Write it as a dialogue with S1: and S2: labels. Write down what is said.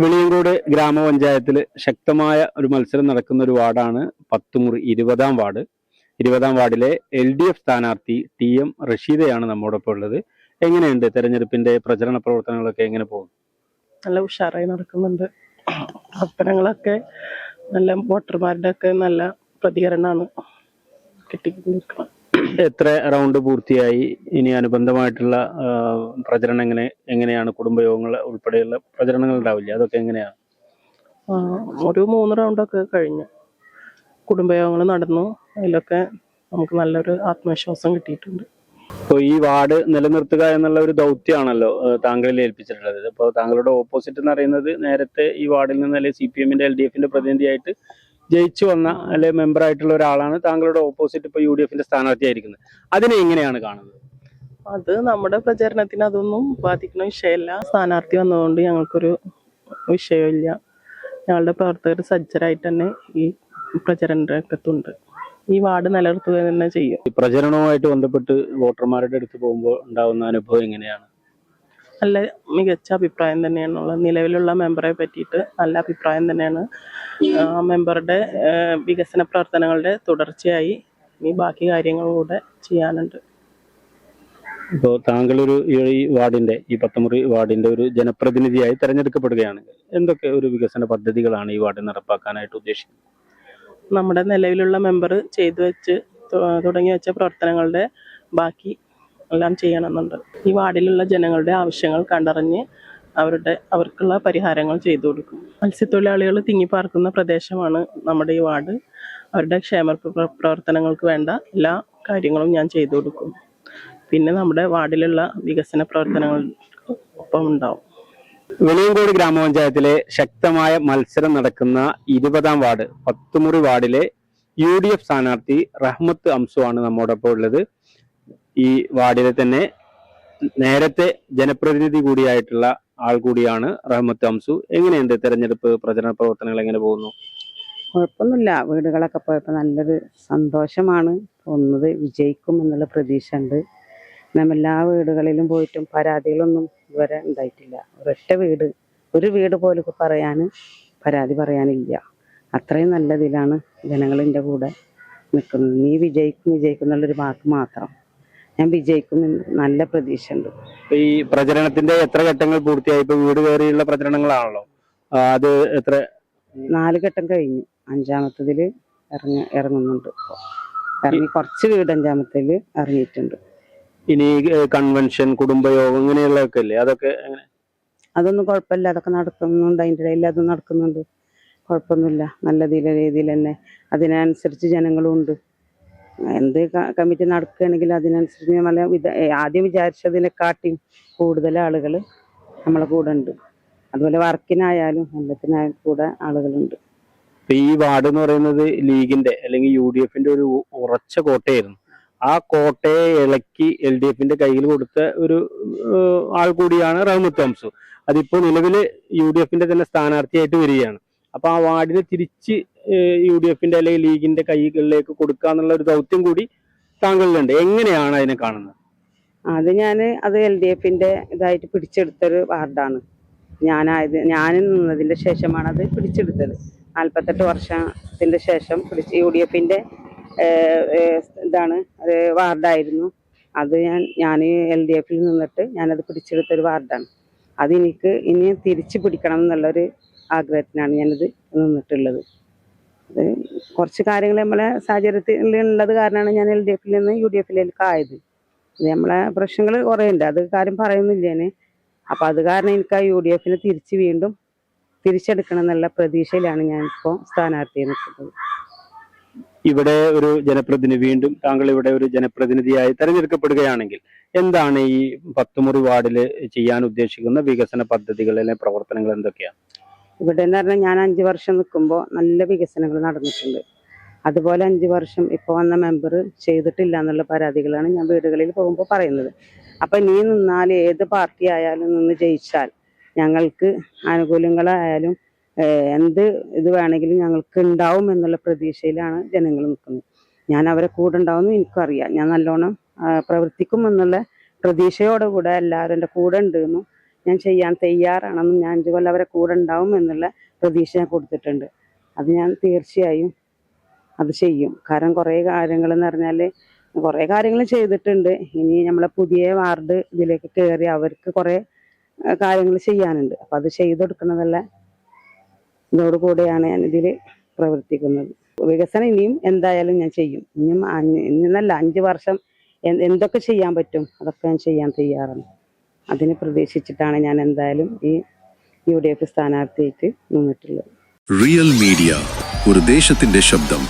S1: വെളിയങ്കോട് ഗ്രാമപഞ്ചായത്തിൽ ശക്തമായ ഒരു മത്സരം നടക്കുന്ന ഒരു വാർഡാണ് പത്തുമുറി 20-ാം വാർഡ്. 20-ാം വാർഡിലെ LDF സ്ഥാനാർത്ഥി TM റഷീദയാണ് നമ്മോടൊപ്പം ഉള്ളത്. എങ്ങനെയുണ്ട് തെരഞ്ഞെടുപ്പിന്റെ പ്രചരണ പ്രവർത്തനങ്ങളൊക്കെ എങ്ങനെ പോകും?
S2: നല്ല ഉഷാറായി നടക്കുന്നുണ്ട്. പ്രവർത്തനങ്ങളൊക്കെ നല്ല വോട്ടർമാരുടെ ഒക്കെ നല്ല പ്രതികരണമാണ് കിട്ടിക്കൊണ്ടിരിക്കുന്നത്.
S1: എത്ര റൗണ്ട് പൂർത്തിയായി? ഇനി അനുബന്ധമായിട്ടുള്ള പ്രചരണം എങ്ങനെയാണ്? കുടുംബയോഗങ്ങൾ ഉൾപ്പെടെയുള്ള പ്രചരണങ്ങൾ ഉണ്ടാവില്ല, അതൊക്കെ എങ്ങനെയാണ്?
S2: ഒരു 3 റൗണ്ടൊക്കെ കഴിഞ്ഞു. കുടുംബയോഗങ്ങൾ നടന്നു. അതിലൊക്കെ നമുക്ക് നല്ലൊരു ആത്മവിശ്വാസം കിട്ടിയിട്ടുണ്ട്.
S1: ഇപ്പോൾ ഈ വാർഡ് നിലനിർത്തുക എന്നുള്ള ഒരു ദൗത്യമാണല്ലോ താങ്കളിൽ ഏൽപ്പിച്ചിട്ടുള്ളത്. അപ്പോൾ താങ്കളുടെ ഓപ്പോസിറ്റ് എന്ന് പറയുന്നത് നേരത്തെ ഈ വാർഡിൽ നിന്ന് അല്ലെങ്കിൽ CPM-ന്റെ LDF-ന്റെ പ്രതിനിധിയായിട്ട് ജയിച്ചു വന്ന അല്ലെ മെമ്പറായിട്ടുള്ള ഒരാളാണ് താങ്കളുടെ ഓപ്പോസിറ്റ് ഇപ്പോൾ UDF-ന്റെ സ്ഥാനാർത്ഥിയായിരിക്കുന്നത്. അതിനെ എങ്ങനെയാണ് കാണുന്നത്?
S2: അത് നമ്മുടെ പ്രചരണത്തിന് അതൊന്നും ബാധിക്കുന്ന വിഷയമല്ല. സ്ഥാനാർത്ഥി വന്നതുകൊണ്ട് ഞങ്ങൾക്കൊരു വിഷയമില്ല. ഞങ്ങളുടെ പ്രവർത്തകർ സജ്ജരായിട്ട് തന്നെ ഈ പ്രചരണ രംഗത്തുണ്ട്. ഈ വാർഡ് നിലനിർത്തുക തന്നെ ചെയ്യും.
S1: ഈ പ്രചരണവുമായിട്ട് ബന്ധപ്പെട്ട് വോട്ടർമാരുടെ അടുത്ത് പോകുമ്പോൾ ഉണ്ടാവുന്ന അനുഭവം എങ്ങനെയാണ്?
S2: നല്ല മികച്ച അഭിപ്രായം തന്നെയാണുള്ളത്. നിലവിലുള്ള മെമ്പറെ പറ്റിയിട്ട് നല്ല അഭിപ്രായം തന്നെയാണ്. മെമ്പറുടെ വികസന പ്രവർത്തനങ്ങളുടെ തുടർച്ചയായി ഈ ബാക്കി കാര്യങ്ങളും കൂടെ ചെയ്യാനുണ്ട്.
S1: ഇപ്പോൾ താങ്കളൊരു ഈ വാർഡിന്റെ ഈ പത്തുമുറി വാർഡിന്റെ ഒരു ജനപ്രതിനിധിയായി തെരഞ്ഞെടുക്കപ്പെടുകയാണെങ്കിൽ എന്തൊക്കെ ഒരു വികസന പദ്ധതികളാണ് ഈ വാർഡിൽ നടപ്പാക്കാനായിട്ട് ഉദ്ദേശിക്കുന്നത്?
S2: നമ്മുടെ നിലവിലുള്ള മെമ്പർ തുടങ്ങി വെച്ച പ്രവർത്തനങ്ങളുടെ ബാക്കി എല്ലാം ചെയ്യണമെന്നുണ്ട്. ഈ വാർഡിലുള്ള ജനങ്ങളുടെ ആവശ്യങ്ങൾ കണ്ടറിഞ്ഞ് അവർക്കുള്ള പരിഹാരങ്ങൾ ചെയ്തു കൊടുക്കും. മത്സ്യത്തൊഴിലാളികൾ തിങ്ങിപ്പാർക്കുന്ന പ്രദേശമാണ് നമ്മുടെ ഈ വാർഡ്. അവരുടെ ക്ഷേമ പ്രവർത്തനങ്ങൾക്ക് വേണ്ട എല്ലാ കാര്യങ്ങളും ഞാൻ ചെയ്തു കൊടുക്കും. പിന്നെ നമ്മുടെ വാർഡിലുള്ള വികസന പ്രവർത്തനങ്ങൾ ഒപ്പം ഉണ്ടാവും.
S1: വെളിയങ്കോട് ഗ്രാമപഞ്ചായത്തിലെ ശക്തമായ മത്സരം നടക്കുന്ന 20-ാം വാർഡ് പത്തുമുറി വാർഡിലെ UDF സ്ഥാനാർത്ഥി റഹ്മത്ത് അംസു ആണ് നമ്മോടൊപ്പം ഉള്ളത്. ഈ വാർഡിലെ തന്നെ നേരത്തെ ജനപ്രതിനിധി കൂടിയായിട്ടുള്ള ആൾ കൂടിയാണ് റഹ്മത്ത് അംസു. എങ്ങനെയുണ്ട് തെരഞ്ഞെടുപ്പ് പ്രചരണ പ്രവർത്തനങ്ങൾ, എങ്ങനെ പോകുന്നു?
S3: കുഴപ്പമൊന്നുമില്ല. വീടുകളൊക്കെ പോയപ്പോൾ നല്ലൊരു സന്തോഷമാണ് തോന്നുന്നത്. വിജയിക്കും എന്നുള്ള പ്രതീക്ഷ ഉണ്ട്. എല്ലാ വീടുകളിലും പോയിട്ടും പരാതികളൊന്നും ഇതുവരെ ഉണ്ടായിട്ടില്ല. ഒരു വീട് പോലും പരാതി പറയാനില്ല. അത്രയും നല്ലതിലാണ് ജനങ്ങളിൻ്റെ കൂടെ നിൽക്കുന്നത്. നീ വിജയിക്കും എന്നുള്ളൊരു വാക്ക് മാത്രം. ഞാൻ വിജയിക്കും നല്ല പ്രതീക്ഷ ഉണ്ട്.
S1: ഈ പ്രചരണത്തിന്റെ എത്ര ഘട്ടങ്ങൾ പൂർത്തിയായി? ഇപ്പൊ വീട് കയറിയുള്ള പ്രചരണങ്ങളാണല്ലോ, അത് എത്ര?
S3: 4 ഘട്ടം കഴിഞ്ഞു. 5-ാമത്തതിൽ ഇറങ്ങുന്നുണ്ട്. ഇറങ്ങി കുറച്ച് വീട് 5-ാമത്തേൽ ഇറങ്ങിയിട്ടുണ്ട്.
S1: ഇനി കൺവെൻഷൻ, കുടുംബയോഗം ഇങ്ങനെയുള്ളതൊക്കെ അല്ലേ, അതൊക്കെ എങ്ങനെ?
S3: അതൊന്നും കുഴപ്പമില്ല. അതൊക്കെ നടക്കുന്നുണ്ട്. അതിൻ്റെ ഇടയിൽ അതും നടക്കുന്നുണ്ട്. കുഴപ്പമൊന്നുമില്ല. നല്ല രീതിയിൽ തന്നെ അതിനനുസരിച്ച് ജനങ്ങളും ഉണ്ട്. എന്ത് കമ്മിറ്റി നടക്കുകയാണെങ്കിൽ അതിനനുസരിച്ച് നമ്മളെ ആദ്യം വിചാരിച്ചതിനെക്കാട്ടിയും കൂടുതൽ ആളുകൾ നമ്മളെ കൂടെ ഉണ്ട്. അതുപോലെ വർക്കിനായാലും എല്ലാത്തിനായാലും കൂടെ ആളുകളുണ്ട്.
S1: ഈ വാർഡ് എന്ന് പറയുന്നത് ലീഗിന്റെ അല്ലെങ്കിൽ UDF-ന്റെ ഒരു ഉറച്ച കോട്ടയായിരുന്നു. ആ കോട്ടയെ ഇളക്കി LDF-ന്റെ കയ്യിൽ കൊടുത്ത ഒരു ആൾ കൂടിയാണ് റഹ്മത്ത് അംസു. അതിപ്പോ നിലവില് UDF-ന്റെ തന്നെ സ്ഥാനാർത്ഥിയായിട്ട് വരികയാണ്. അപ്പൊ ആ വാർഡിനെ തിരിച്ച് UDF-ന്റെ അല്ലെങ്കിൽ ലീഗിന്റെ കൈകളിലേക്ക് കൊടുക്കുക എന്നുള്ള ഒരു ദൗത്യം കൂടി താങ്കളിലുണ്ട്. എങ്ങനെയാണ് അതിനെ കാണുന്നത്?
S3: അത് LDF-ന്റെ ഇതായിട്ട് പിടിച്ചെടുത്തൊരു വാർഡാണ്. ഞാൻ നിന്നതിന്റെ ശേഷമാണ് അത് പിടിച്ചെടുത്തത്. 48 വർഷത്തിന്റെ ശേഷം UDF-ന്റെ അത് വാർഡായിരുന്നു. അത് ഞാൻ LDF-ൽ നിന്നിട്ട് ഞാനത് പിടിച്ചെടുത്തൊരു വാർഡാണ്. അതെനിക്ക് ഇനി തിരിച്ചു പിടിക്കണം എന്നുള്ളൊരു ആഗ്രഹത്തിനാണ് ഞാനത് നിന്നിട്ടുള്ളത്. അത് കുറച്ച് കാര്യങ്ങൾ നമ്മളെ സാഹചര്യത്തിൽ ഉള്ളത് കാരണമാണ് ഞാൻ LDF-ൽ നിന്ന് UDF-ലേക്ക് ആയത്. നമ്മളെ പ്രശ്നങ്ങൾ കുറേ ഉണ്ട്, അത് കാര്യം പറയുന്നില്ല ഞാൻ. അപ്പം അത് കാരണം എനിക്ക് ആ UDF-നെ വീണ്ടും തിരിച്ചെടുക്കണം എന്നുള്ള പ്രതീക്ഷയിലാണ് ഞാനിപ്പോൾ സ്ഥാനാർത്ഥിയെ നിൽക്കുന്നത്.
S1: ഇവിടെ ഒരു വീണ്ടും താങ്കൾ ഇവിടെ ഒരു ജനപ്രതിനിധിയായി തെരഞ്ഞെടുക്കപ്പെടുകയാണെങ്കിൽ എന്താണ് ഈ പത്തുമുറി വാർഡില് ചെയ്യാൻ ഉദ്ദേശിക്കുന്ന വികസന പദ്ധതികൾ അല്ലെങ്കിൽ പ്രവർത്തനങ്ങൾ എന്തൊക്കെയാണ്?
S3: ഇവിടെ എന്ന് പറഞ്ഞാൽ ഞാൻ 5 വർഷം നിൽക്കുമ്പോൾ നല്ല വികസനങ്ങൾ നടന്നിട്ടുണ്ട്. അതുപോലെ 5 വർഷം ഇപ്പോൾ വന്ന മെമ്പർ ചെയ്തിട്ടില്ല എന്നുള്ള പരാതികളാണ് ഞാൻ വീടുകളിൽ പോകുമ്പോൾ പറയുന്നത്. അപ്പം നീ നിന്നാൽ ഏത് പാർട്ടി ആയാലും നിന്ന് ജയിച്ചാൽ ഞങ്ങൾക്ക് ആനുകൂല്യങ്ങളായാലും എന്ത് ഇത് വേണമെങ്കിലും ഞങ്ങൾക്ക് ഉണ്ടാവും എന്നുള്ള പ്രതീക്ഷയിലാണ് ജനങ്ങൾ നിൽക്കുന്നത്. ഞാൻ അവരെ കൂടെ ഉണ്ടാവുമെന്ന് എനിക്കറിയാം. ഞാൻ നല്ലോണം പ്രവർത്തിക്കും എന്നുള്ള പ്രതീക്ഷയോടെ കൂടെ എല്ലാവരും എൻ്റെ കൂടെ ഉണ്ടെന്നും ഞാൻ ചെയ്യാൻ തയ്യാറാണെന്നും ഞാൻ 5 കൊല്ലം അവരെ കൂടെ ഉണ്ടാവും എന്നുള്ള പ്രതീക്ഷ ഞാൻ കൊടുത്തിട്ടുണ്ട്. അത് ഞാൻ തീർച്ചയായും അത് ചെയ്യും. കാരണം കുറേ കാര്യങ്ങളെന്ന് പറഞ്ഞാൽ കുറേ കാര്യങ്ങൾ ചെയ്തിട്ടുണ്ട്. ഇനി നമ്മളെ പുതിയ വാർഡ് ഇതിലേക്ക് കയറി അവർക്ക് കുറേ കാര്യങ്ങൾ ചെയ്യാനുണ്ട്. അപ്പം അത് ചെയ്തു കൊടുക്കുന്നതല്ല ഇതോടുകൂടെയാണ് ഞാൻ ഇതിൽ പ്രവർത്തിക്കുന്നത്. വികസനം ഇനിയും എന്തായാലും ഞാൻ ചെയ്യും. ഇന്നല്ല 5 വർഷം എന്തൊക്കെ ചെയ്യാൻ പറ്റും അതൊക്കെ ഞാൻ ചെയ്യാൻ തയ്യാറാണ്. അതിനെ പ്രതീക്ഷിച്ചിട്ടാണ് ഞാൻ എന്തായാലും ഈ UDF സ്ഥാനാർത്ഥിയായിട്ട് നിന്നിട്ടുള്ളത്.
S4: റിയൽ മീഡിയ, ഒരു ദേശത്തിന്റെ ശബ്ദം.